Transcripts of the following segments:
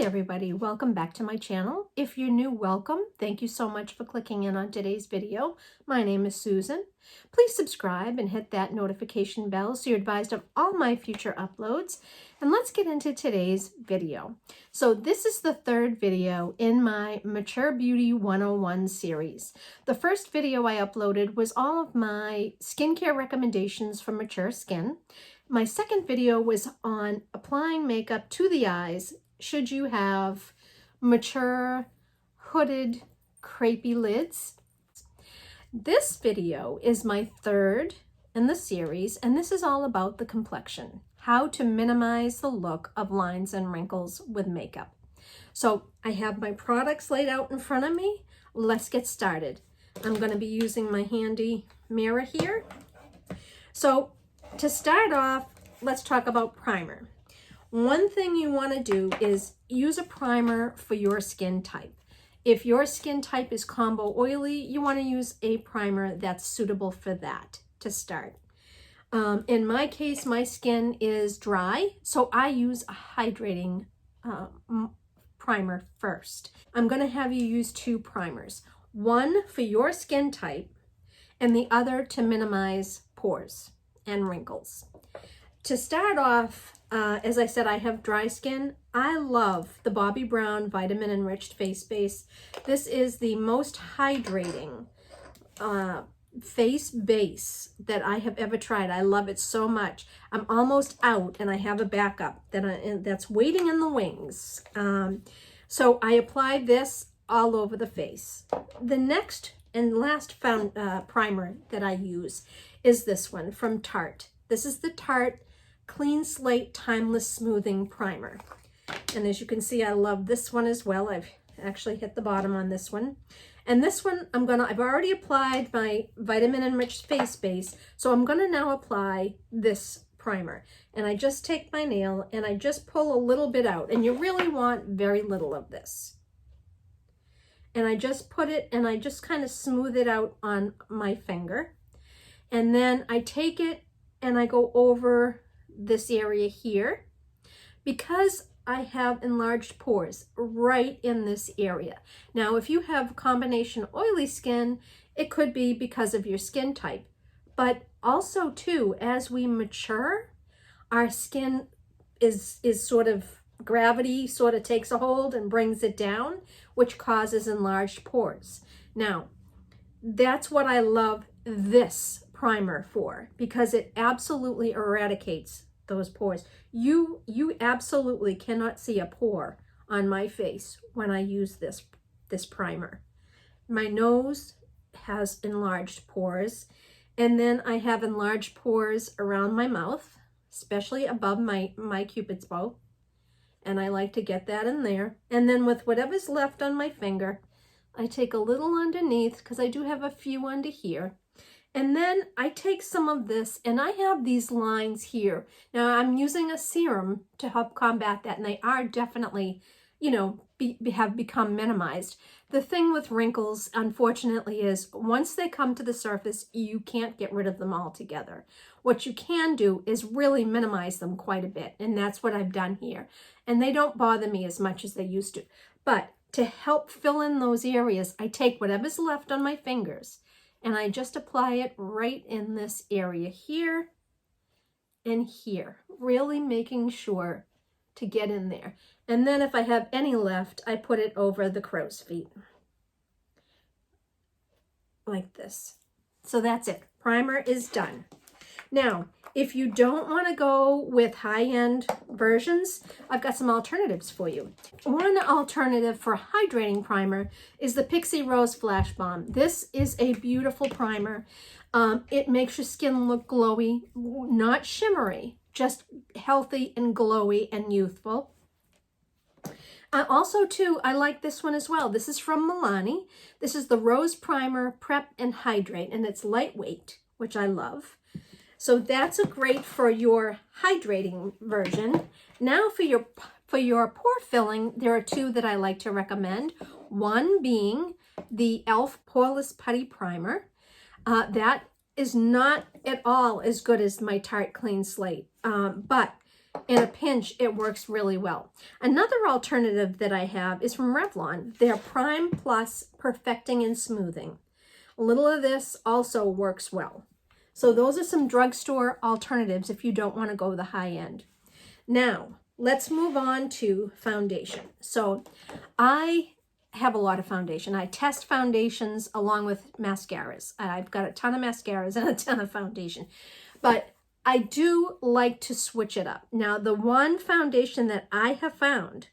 everybody, welcome back to my channel. If you're new, welcome. Thank you so much for clicking in on today's video. My name is Susan. Please subscribe and hit that notification bell so you're advised of all my future uploads. And let's get into today's video. So this is the third video in my Mature Beauty 101 series. The first video I uploaded was all of my skincare recommendations for mature skin. My second video was on applying makeup to the eyes should you have mature, hooded, crepey lids. This video is my third in the series, and this is all about the complexion, how to minimize the look of lines and wrinkles with makeup. So I have my products laid out in front of me. Let's get started. I'm going to be using my handy mirror here. So to start off, let's talk about primer. One thing you want to do is use a primer for your skin type. If your skin type is combo oily, you want to use a primer that's suitable for that to start. In my case, my skin is dry, so I use a hydrating primer first. I'm going to have you use two primers, one for your skin type and the other to minimize pores and wrinkles. To start off, as I said, I have dry skin. I love the Bobbi Brown Vitamin Enriched Face Base. This is the most hydrating face base that I have ever tried. I love it so much. I'm almost out and I have a backup that's waiting in the wings. So I applied this all over the face. The next and last primer that I use is this one from Tarte. This is the Tarte Clean Slate Timeless Smoothing Primer. And as you can see, I love this one as well. I've actually hit the bottom on this one. And this one, I've already applied my Vitamin Enriched Face Base, so I'm gonna now apply this primer. And I just take my nail and I just pull a little bit out, and you really want very little of this. And I just put it and I just kind of smooth it out on my finger. And then I take it and I go over this area here because I have enlarged pores right in this area. Now, if you have combination oily skin, it could be because of your skin type, but also too, as we mature, our skin is sort of, gravity sort of takes a hold and brings it down, which causes enlarged pores. Now, that's what I love this primer for, because it absolutely eradicates those pores. You absolutely cannot see a pore on my face when I use this primer. My nose has enlarged pores, and then I have enlarged pores around my mouth, especially above my Cupid's bow, and I like to get that in there. And then with whatever's left on my finger, I take a little underneath, because I do have a few under here. And then I take some of this, and I have these lines here. Now I'm using a serum to help combat that, and they are definitely, have become minimized. The thing with wrinkles, unfortunately, is once they come to the surface, you can't get rid of them altogether. What you can do is really minimize them quite a bit, and that's what I've done here. And they don't bother me as much as they used to. But to help fill in those areas, I take whatever's left on my fingers, and I just apply it right in this area here and here, really making sure to get in there. And then if I have any left, I put it over the crow's feet, like this. So that's it. Primer is done. Now, if you don't want to go with high-end versions, I've got some alternatives for you. One alternative for hydrating primer is the Pixie Rose Flash Bomb. This is a beautiful primer. It makes your skin look glowy, not shimmery, just healthy and glowy and youthful. Also, too, I like this one as well. This is from Milani. This is the Rose Primer Prep and Hydrate, and it's lightweight, which I love. So that's great for your hydrating version. Now for your pore filling, there are two that I like to recommend. One being the e.l.f. Poreless Putty Primer. That is not at all as good as my Tarte Clean Slate, but In a pinch, it works really well. Another alternative that I have is from Revlon. Their Prime Plus Perfecting and Smoothing. A little of this also works well. So those are some drugstore alternatives if you don't want to go the high end. Now, let's move on to foundation. So I have a lot of foundation. I test foundations along with mascaras. I've got a ton of mascaras and a ton of foundation. But I do like to switch it up. Now, the one foundation that I have found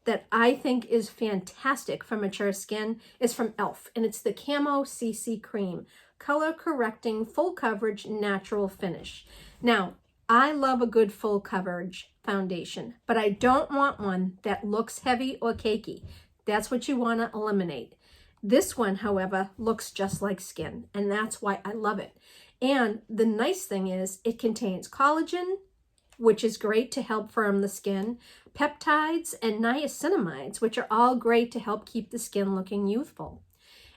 that I think is fantastic for mature skin is from e.l.f. And it's the Camo CC Cream. Color Correcting Full Coverage Natural Finish. Now, I love a good full coverage foundation, but I don't want one that looks heavy or cakey. That's what you want to eliminate. This one, however, looks just like skin, and that's why I love it. And the nice thing is it contains collagen, which is great to help firm the skin, peptides, and niacinamides, which are all great to help keep the skin looking youthful.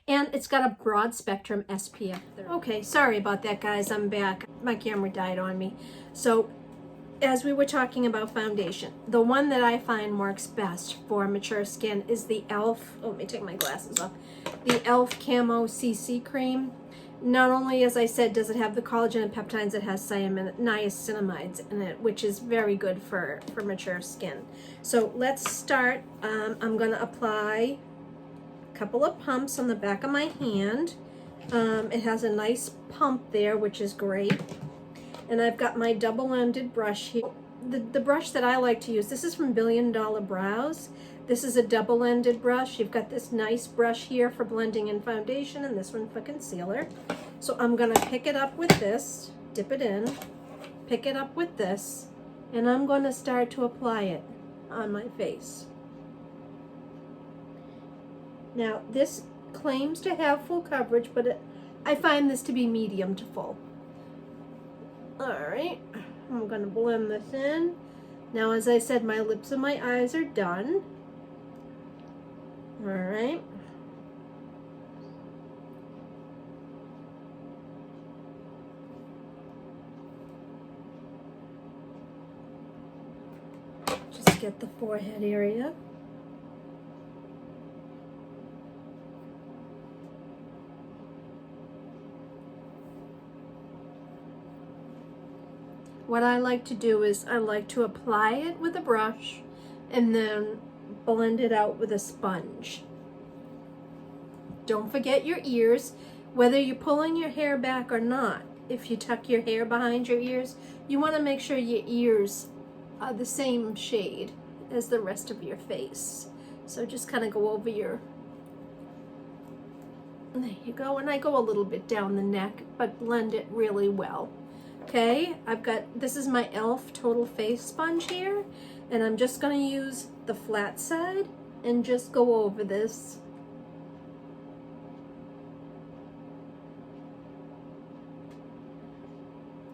And it's got a broad spectrum SPF 30. Okay, sorry about that, guys. I'm back. My camera died on me. So as we were talking about foundation, the one that I find works best for mature skin is the e.l.f. Oh, let me take my glasses off. The e.l.f. Camo CC Cream. Not only, as I said, does it have the collagen and peptides, it has niacinamides in it, which is very good for mature skin. So let's start. I'm going to apply a couple of pumps on the back of my hand. It has a nice pump there, which is great. And I've got my double-ended brush here. The brush that I like to use, this is from Billion Dollar Brows. This is a double-ended brush. You've got this nice brush here for blending in foundation and this one for concealer. So I'm going to pick it up with this, dip it in, pick it up with this, and I'm going to start to apply it on my face. Now, this claims to have full coverage, but I find this to be medium to full. All right, I'm going to blend this in. Now, as I said, my lips and my eyes are done. All right. Just get the forehead area. What I like to do is I like to apply it with a brush and then blend it out with a sponge. Don't forget your ears. Whether you're pulling your hair back or not, if you tuck your hair behind your ears, you want to make sure your ears are the same shade as the rest of your face. So just kind of go over your, there you go, and I go a little bit down the neck, but blend it really well. Okay, I've got, this is my e.l.f. Total Face Sponge here, and I'm just going to use the flat side and just go over this.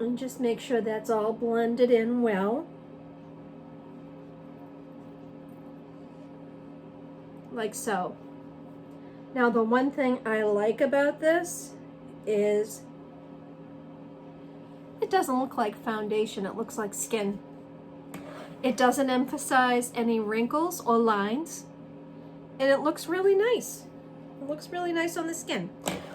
And just make sure that's all blended in well. Like so. Now, the one thing I like about this is it doesn't look like foundation, it looks like skin. It doesn't emphasize any wrinkles or lines, and it looks really nice. It looks really nice on the skin.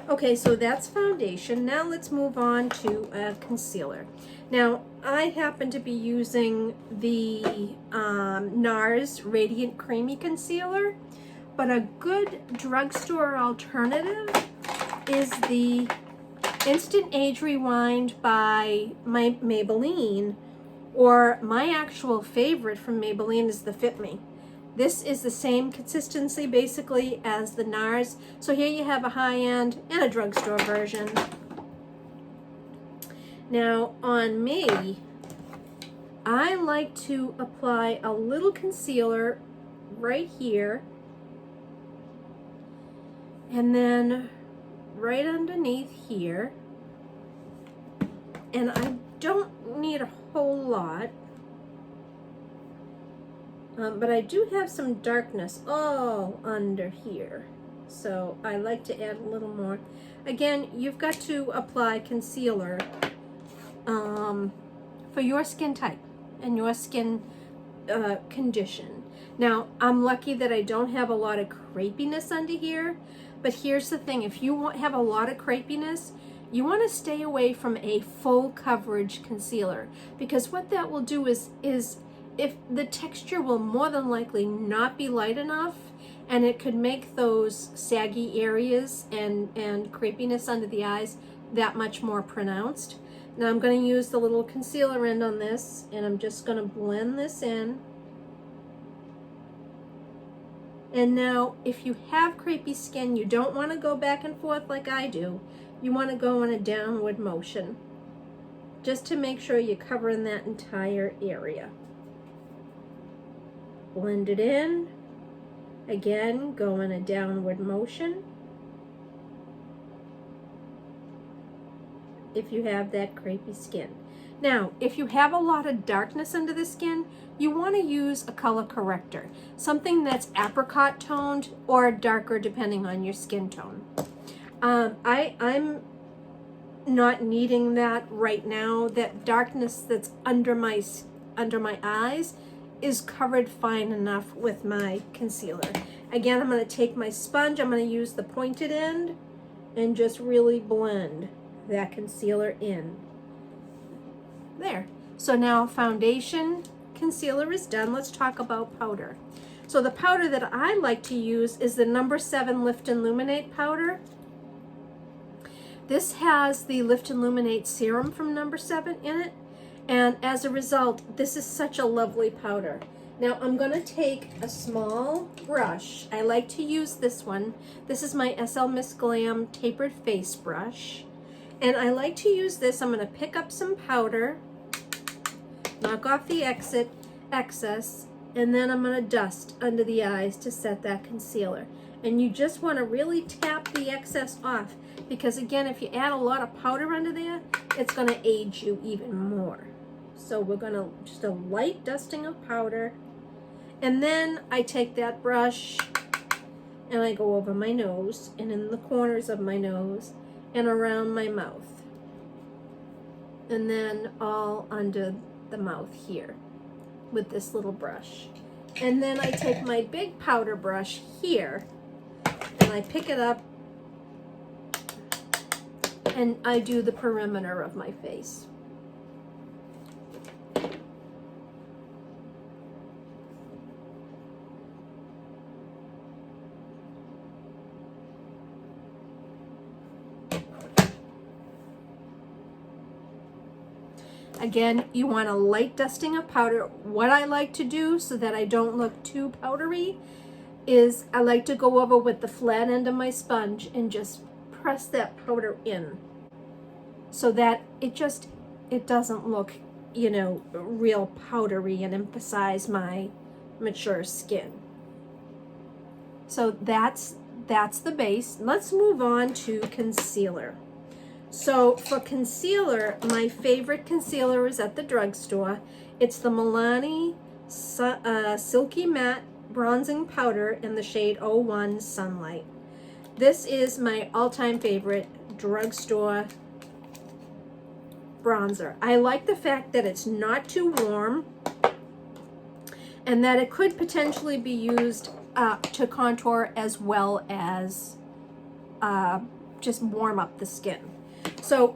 Okay, so that's foundation. Now let's move on to concealer. Now, I happen to be using the NARS Radiant Creamy Concealer, but a good drugstore alternative is the Instant Age Rewind by Maybelline, or my actual favorite from Maybelline is the Fit Me. This is the same consistency basically as the NARS. So here you have a high-end and a drugstore version. Now on me, I like to apply a little concealer right here, and then right underneath here, and I don't need a whole lot, but I do have some darkness all under here, so I like to add a little more. Again, you've got to apply concealer for your skin type. and your skin condition. Now, I'm lucky that I don't have a lot of crepiness under here, but here's the thing. If you have a lot of crepiness, you want to stay away from a full coverage concealer, because what that will do is if the texture will more than likely not be light enough, and it could make those saggy areas and crepiness under the eyes that much more pronounced. Now I'm going to use the little concealer end on this, and I'm just going to blend this in. And now, if you have crepey skin, you don't want to go back and forth like I do. You want to go in a downward motion, just to make sure you're covering that entire area. Blend it in. Again, go in a downward motion. If you have that crepey skin. Now, if you have a lot of darkness under the skin, you want to use a color corrector, something that's apricot toned or darker depending on your skin tone. I'm not needing that right now. That darkness that's under my eyes is covered fine enough with my concealer. Again, I'm going to take my sponge, I'm going to use the pointed end and just really blend that concealer in. There. So now foundation, concealer is done. Let's talk about powder. So the powder that I like to use is the No. 7 Lift and Illuminate powder. This has the Lift and Illuminate serum from No. 7 in it, and as a result, this is such a lovely powder. Now I'm going to take a small brush. I like to use this one. This is my SL Miss Glam tapered face brush, and I like to use this. I'm going to pick up some powder, knock off the excess, and then I'm going to dust under the eyes to set that concealer. And you just want to really tap the excess off, because again, if you add a lot of powder under there, it's going to age you even more. So we're going to just a light dusting of powder, and then I take that brush and I go over my nose and in the corners of my nose and around my mouth, and then all under the mouth here with this little brush. And then I take my big powder brush here and I pick it up and I do the perimeter of my face. Again, you want a light dusting of powder. What I like to do so that I don't look too powdery is I like to go over with the flat end of my sponge and just press that powder in so that it doesn't look, you know, real powdery and emphasize my mature skin. So that's the base. Let's move on to concealer. So for concealer, my favorite concealer is at the drugstore. It's the Milani Silky Matte Bronzing Powder in the shade 01 Sunlight. This is my all-time favorite drugstore bronzer. I like the fact that it's not too warm and that it could potentially be used to contour as well as just warm up the skin. So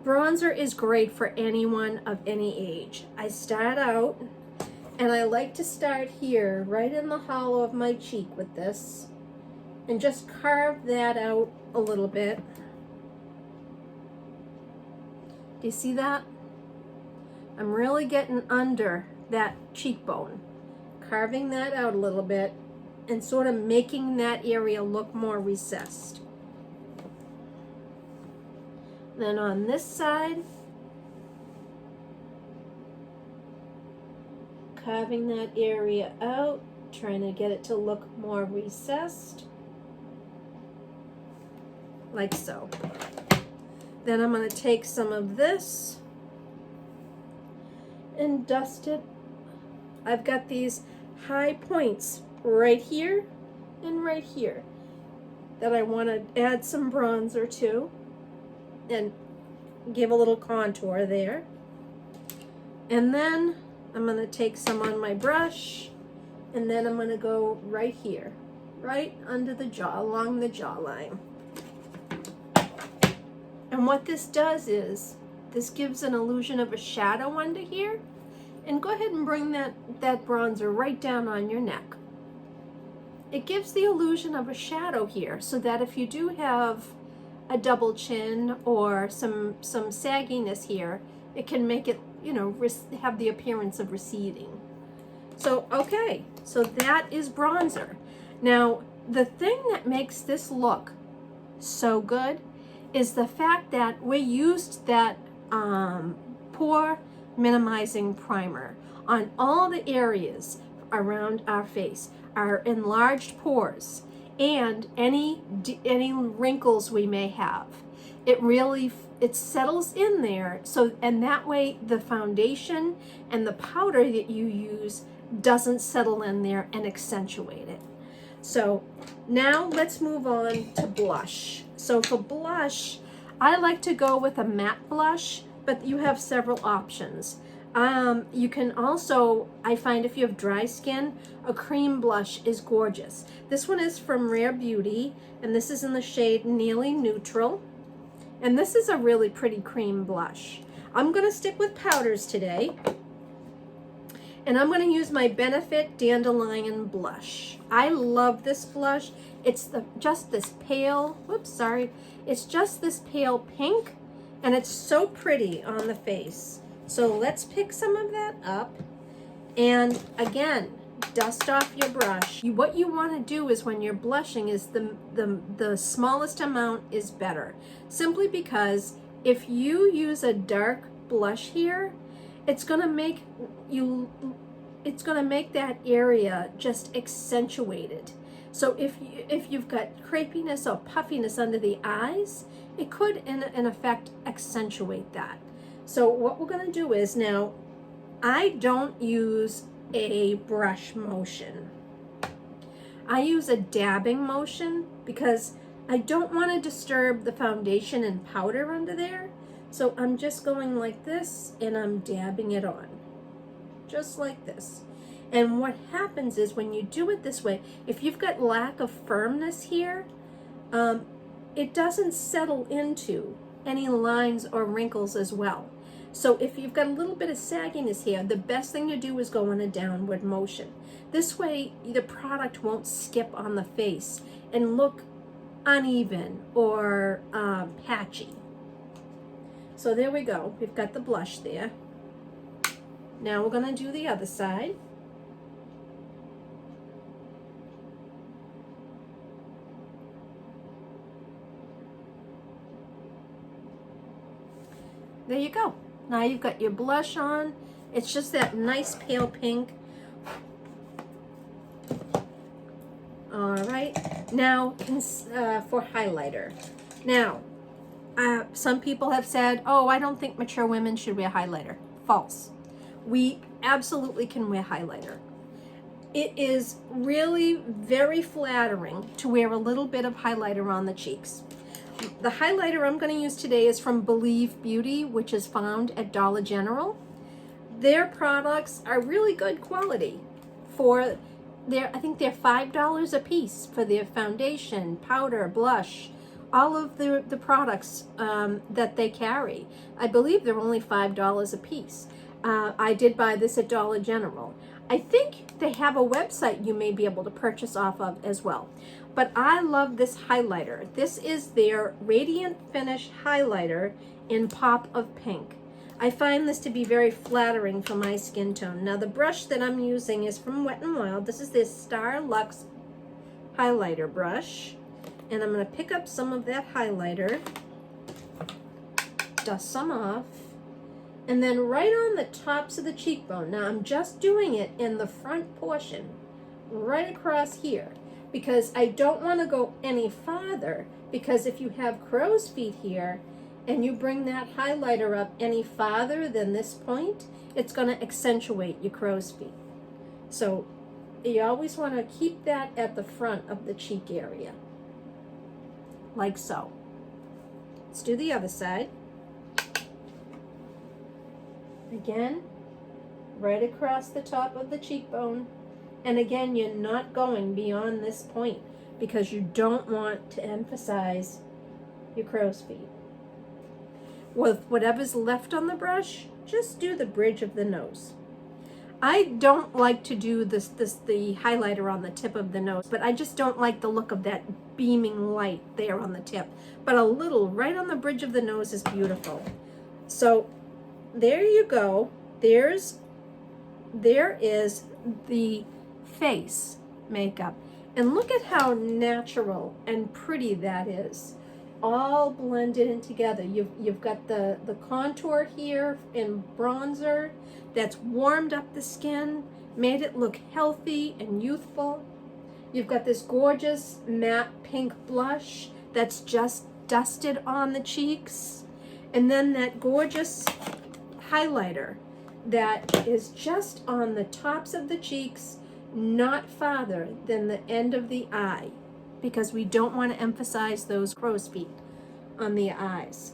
bronzer is great for anyone of any age. I start out, and I like to start here, right in the hollow of my cheek with this, and just carve that out a little bit. Do you see that? I'm really getting under that cheekbone, carving that out a little bit, and sort of making that area look more recessed. Then on this side, carving that area out, trying to get it to look more recessed, like so. Then I'm going to take some of this and dust it. I've got these high points right here and right here that I want to add some bronzer to and give a little contour there. And then I'm going to take some on my brush, and then I'm going to go right here, right under the jaw, along the jawline. And what this does is, this gives an illusion of a shadow under here. And go ahead and bring that bronzer right down on your neck. It gives the illusion of a shadow here, so that if you do have a double chin or some sagginess here, it can make it, you know, have the appearance of receding. So, okay, so that is bronzer. Now, the thing that makes this look so good is the fact that we used that pore minimizing primer on all the areas around our face, our enlarged pores, and any wrinkles we may have. It settles in there, so, and that way the foundation and the powder that you use doesn't settle in there and accentuate it. So now let's move on to blush. So for blush, I like to go with a matte blush, but you have several options. You can also, I find if you have dry skin, a cream blush is gorgeous. This one is from Rare Beauty, and this is in the shade Nearly Neutral. And this is a really pretty cream blush. I'm gonna stick with powders today. And I'm going to use my Benefit Dandelion blush. I love this blush. It's just this pale, it's just this pale pink, and it's so pretty on the face. So let's pick some of that up. And again, dust off your brush. What you want to do is when you're blushing is the smallest amount is better. Simply because if you use a dark blush here, it's gonna make that area just accentuated. So if you've got crepiness or puffiness under the eyes, it could in effect accentuate that. So what we're gonna do is, now I don't use a brush motion. I use a dabbing motion because I don't want to disturb the foundation and powder under there. So I'm just going like this, and I'm dabbing it on, just like this. And what happens is when you do it this way, if you've got lack of firmness here, it doesn't settle into any lines or wrinkles as well. So if you've got a little bit of sagginess here, the best thing to do is go in a downward motion. This way, the product won't skip on the face and look uneven or patchy. So there we go. We've got the blush there. Now we're going to do the other side. There you go. Now you've got your blush on. It's just that nice pale pink. All right. Now for highlighter. Now, some people have said, oh, I don't think mature women should wear highlighter. False. We absolutely can wear highlighter. It is really very flattering to wear a little bit of highlighter on the cheeks. The highlighter I'm going to use today is from Believe Beauty, which is found at Dollar General. Their products are really good quality. I think they're $5 a piece for their foundation, powder, blush, all of the products that they carry. I believe they're only $5 a piece. I did buy this at Dollar General. I think they have a website you may be able to purchase off of as well. But I love this highlighter. This is their Radiant Finish highlighter in Pop of Pink. I find this to be very flattering for my skin tone. Now the brush that I'm using is from Wet n Wild. This is this Star Luxe highlighter brush. And I'm going to pick up some of that highlighter, dust some off, and then right on the tops of the cheekbone. Now I'm just doing it in the front portion, right across here, because I don't want to go any farther, because if you have crow's feet here and you bring that highlighter up any farther than this point, it's going to accentuate your crow's feet. So you always want to keep that at the front of the cheek area, like so. Let's do the other side. Again, right across the top of the cheekbone. And again, you're not going beyond this point because you don't want to emphasize your crow's feet. With whatever's left on the brush, just do the bridge of the nose. I don't like to do the highlighter on the tip of the nose, but I just don't like the look of that beaming light there on the tip. But a little right on the bridge of the nose is beautiful. So there you go. There is the face makeup. And look at how natural and pretty that is. All blended in together. You've got the contour here in bronzer that's warmed up the skin, made it look healthy and youthful. You've got this gorgeous matte pink blush that's just dusted on the cheeks. And then that gorgeous highlighter that is just on the tops of the cheeks, not farther than the end of the eye, because we don't want to emphasize those crow's feet on the eyes.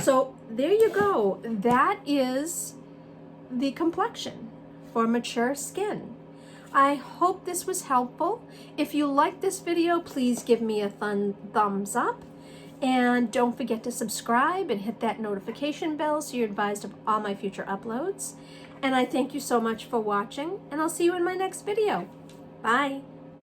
So there you go. That is the complexion for mature skin. I hope this was helpful. If you like this video, please give me a thumbs up. And don't forget to subscribe and hit that notification bell so you're advised of all my future uploads. And I thank you so much for watching, and I'll see you in my next video. Bye.